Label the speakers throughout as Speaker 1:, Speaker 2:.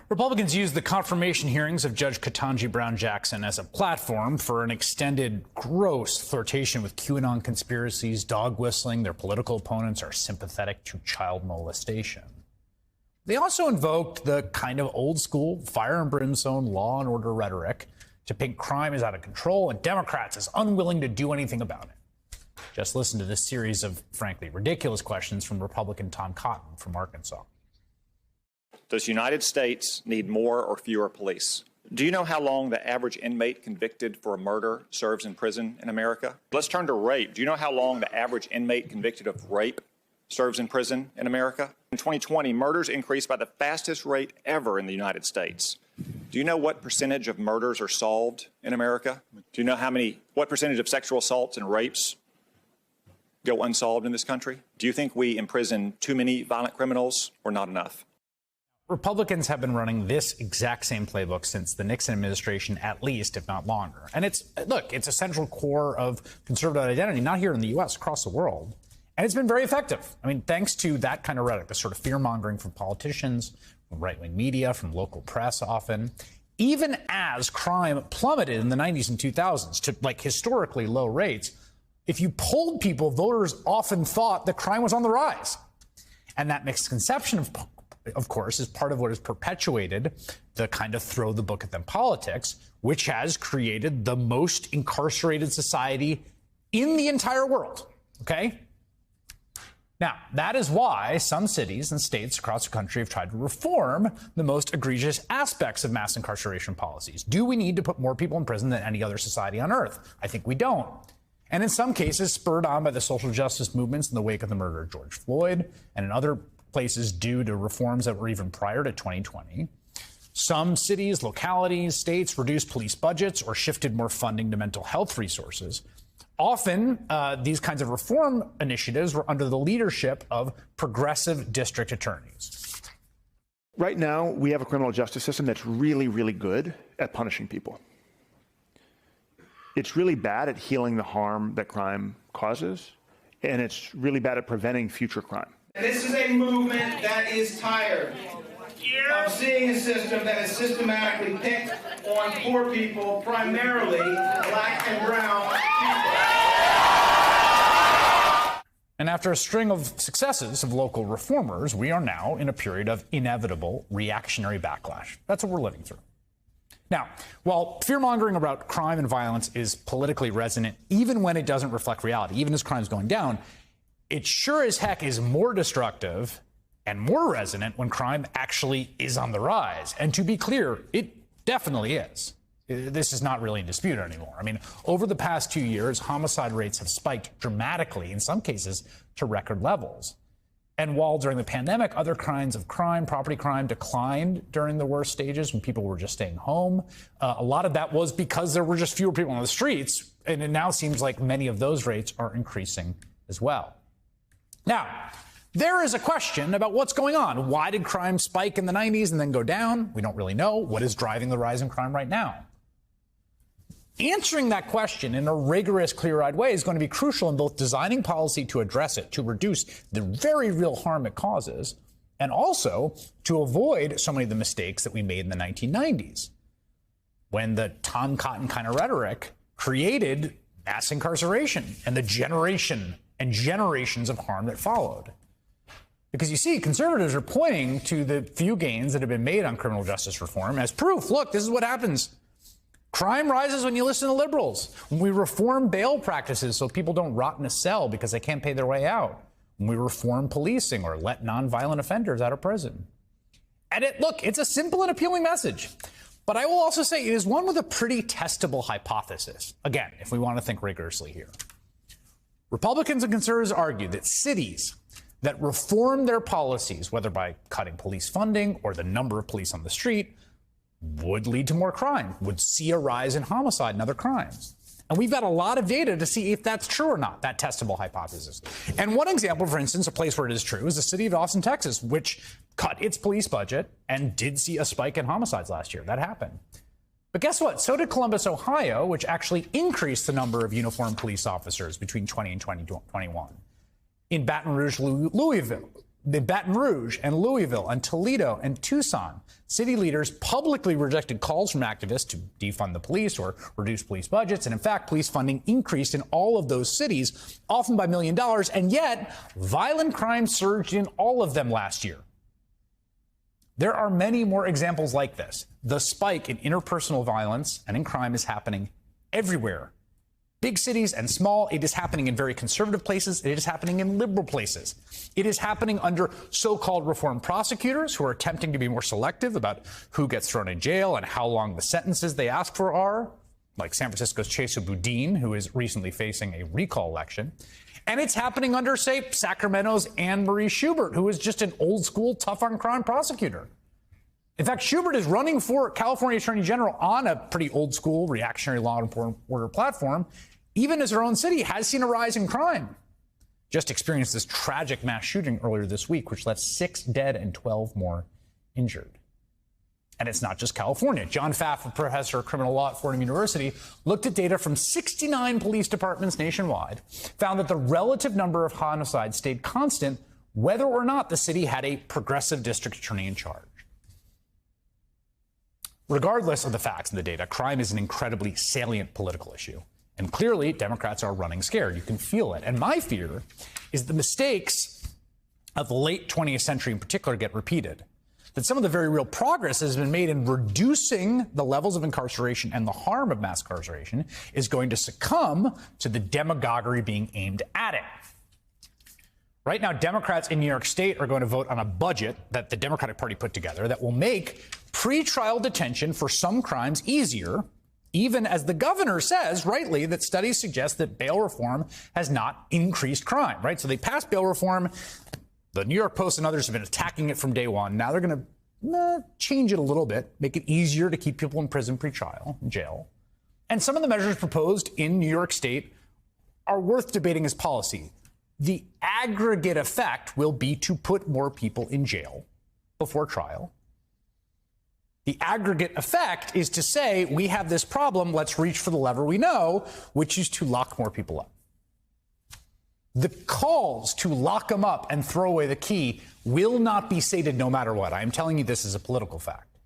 Speaker 1: Republicans used the confirmation hearings of Judge Ketanji Brown Jackson as a platform for an extended, gross flirtation with QAnon conspiracies, dog whistling. Their political opponents are sympathetic to child molestation. They also invoked the kind of old school fire and brimstone law and order rhetoric to paint crime as out of control and Democrats as unwilling to do anything about it. Just listen to this series of, frankly, ridiculous questions from Republican Tom Cotton from Arkansas.
Speaker 2: Does the United States need more or fewer police? Do you know how long the average inmate convicted for a murder serves in prison in America? Let's turn to rape. Do you know how long the average inmate convicted of rape serves in prison in America? In 2020, murders increased by the fastest rate ever in the United States. Do you know what percentage of murders are solved in America? Do you know what percentage of sexual assaults and rapes go unsolved in this country? Do you think we imprison too many violent criminals or not enough?
Speaker 1: Republicans have been running this exact same playbook since the Nixon administration, at least, if not longer. And it's a central core of conservative identity, not here in the U.S., across the world. And it's been very effective. I mean, thanks to that kind of rhetoric, the sort of fear-mongering from politicians, from right-wing media, from local press often, even as crime plummeted in the 90s and 2000s to, historically low rates, if you polled people, voters often thought that crime was on the rise. And that misconception of course, is part of what has perpetuated the kind of throw the book at them politics, which has created the most incarcerated society in the entire world. Okay? Now, that is why some cities and states across the country have tried to reform the most egregious aspects of mass incarceration policies. Do we need to put more people in prison than any other society on earth? I think we don't. And in some cases, spurred on by the social justice movements in the wake of the murder of George Floyd, and in other places due to reforms that were even prior to 2020. Some cities, localities, states reduced police budgets or shifted more funding to mental health resources. Often, these kinds of reform initiatives were under the leadership of progressive district attorneys.
Speaker 3: Right now, we have a criminal justice system that's really, really good at punishing people. It's really bad at healing the harm that crime causes, and it's really bad at preventing future crime.
Speaker 4: This is a movement that is tired of seeing a system that is systematically picked on poor people, primarily black and brown people.
Speaker 1: And after a string of successes of local reformers, we are now in a period of inevitable reactionary backlash. That's what we're living through. Now, while fear-mongering about crime and violence is politically resonant, even when it doesn't reflect reality, even as crime's going down, it sure as heck is more destructive and more resonant when crime actually is on the rise. And to be clear, it definitely is. This is not really in dispute anymore. I mean, over the past 2 years, homicide rates have spiked dramatically, in some cases to record levels. And while during the pandemic, other kinds of crime, property crime, declined during the worst stages when people were just staying home, a lot of that was because there were just fewer people on the streets. And it now seems like many of those rates are increasing as well. Now, there is a question about what's going on. Why did crime spike in the 90s and then go down? We don't really know. What is driving the rise in crime right now? Answering that question in a rigorous, clear-eyed way is going to be crucial in both designing policy to address it, to reduce the very real harm it causes, and also to avoid so many of the mistakes that we made in the 1990s, when the Tom Cotton kind of rhetoric created mass incarceration and the generation and generations of harm that followed. Because you see, conservatives are pointing to the few gains that have been made on criminal justice reform as proof. Look, this is what happens. Crime rises when you listen to liberals. When we reform bail practices so people don't rot in a cell because they can't pay their way out. When we reform policing or let nonviolent offenders out of prison. And it's a simple and appealing message. But I will also say it is one with a pretty testable hypothesis. Again, if we want to think rigorously here. Republicans and conservatives argue that cities that reform their policies, whether by cutting police funding or the number of police on the street, would lead to more crime, would see a rise in homicide and other crimes. And we've got a lot of data to see if that's true or not, that testable hypothesis. And one example, for instance, a place where it is true is the city of Austin, Texas, which cut its police budget and did see a spike in homicides last year. That happened. But guess what? So did Columbus, Ohio, which actually increased the number of uniformed police officers between 20 and 2021. In Baton Rouge, Louisville, In Baton Rouge and Louisville and Toledo and Tucson, city leaders publicly rejected calls from activists to defund the police or reduce police budgets. And in fact, police funding increased in all of those cities, often by $1 million. And yet, violent crime surged in all of them last year. There are many more examples like this. The spike in interpersonal violence and in crime is happening everywhere. Big cities and small, it is happening in very conservative places. It is happening in liberal places. It is happening under so-called reform prosecutors who are attempting to be more selective about who gets thrown in jail and how long the sentences they ask for are, like San Francisco's Chesa Boudin, who is recently facing a recall election. And it's happening under, say, Sacramento's Anne Marie Schubert, who is just an old-school, tough-on-crime prosecutor. In fact, Schubert is running for California Attorney General on a pretty old-school reactionary law and order platform, even as her own city has seen a rise in crime. Just experienced this tragic mass shooting earlier this week, which left 6 dead and 12 more injured. And it's not just California. John Pfaff, a professor of criminal law at Fordham University, looked at data from 69 police departments nationwide, found that the relative number of homicides stayed constant whether or not the city had a progressive district attorney in charge. Regardless of the facts and the data, crime is an incredibly salient political issue. And clearly, Democrats are running scared. You can feel it. And my fear is the mistakes of the late 20th century in particular get repeated. That some of the very real progress that has been made in reducing the levels of incarceration and the harm of mass incarceration is going to succumb to the demagoguery being aimed at it. Right now, Democrats in New York State are going to vote on a budget that the Democratic Party put together that will make pretrial detention for some crimes easier, even as the governor says, rightly, that studies suggest that bail reform has not increased crime, right? So they passed bail reform. The New York Post and others have been attacking it from day one. Now they're going to change it a little bit, make it easier to keep people in prison pre-trial, in jail. And some of the measures proposed in New York State are worth debating as policy. The aggregate effect will be to put more people in jail before trial. The aggregate effect is to say, we have this problem, let's reach for the lever we know, which is to lock more people up. The calls to lock them up and throw away the key will not be sated no matter what. I am telling you this as a political fact.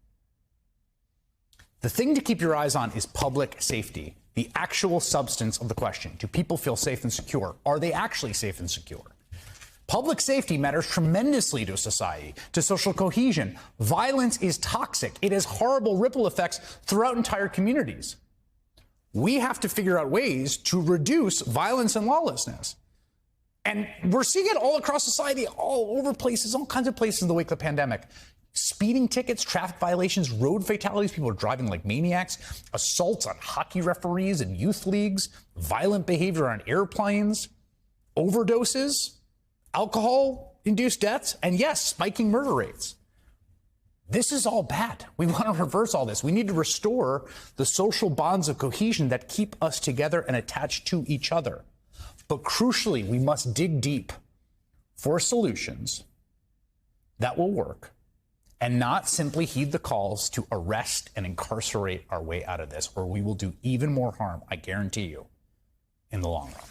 Speaker 1: The thing to keep your eyes on is public safety, the actual substance of the question. Do people feel safe and secure? Are they actually safe and secure? Public safety matters tremendously to society, to social cohesion. Violence is toxic. It has horrible ripple effects throughout entire communities. We have to figure out ways to reduce violence and lawlessness. And we're seeing it all across society, all over places, all kinds of places in the wake of the pandemic. Speeding tickets, traffic violations, road fatalities, people are driving like maniacs, assaults on hockey referees and youth leagues, violent behavior on airplanes, overdoses, alcohol-induced deaths, and yes, spiking murder rates. This is all bad. We want to reverse all this. We need to restore the social bonds of cohesion that keep us together and attached to each other. But crucially, we must dig deep for solutions that will work and not simply heed the calls to arrest and incarcerate our way out of this, or we will do even more harm, I guarantee you, in the long run.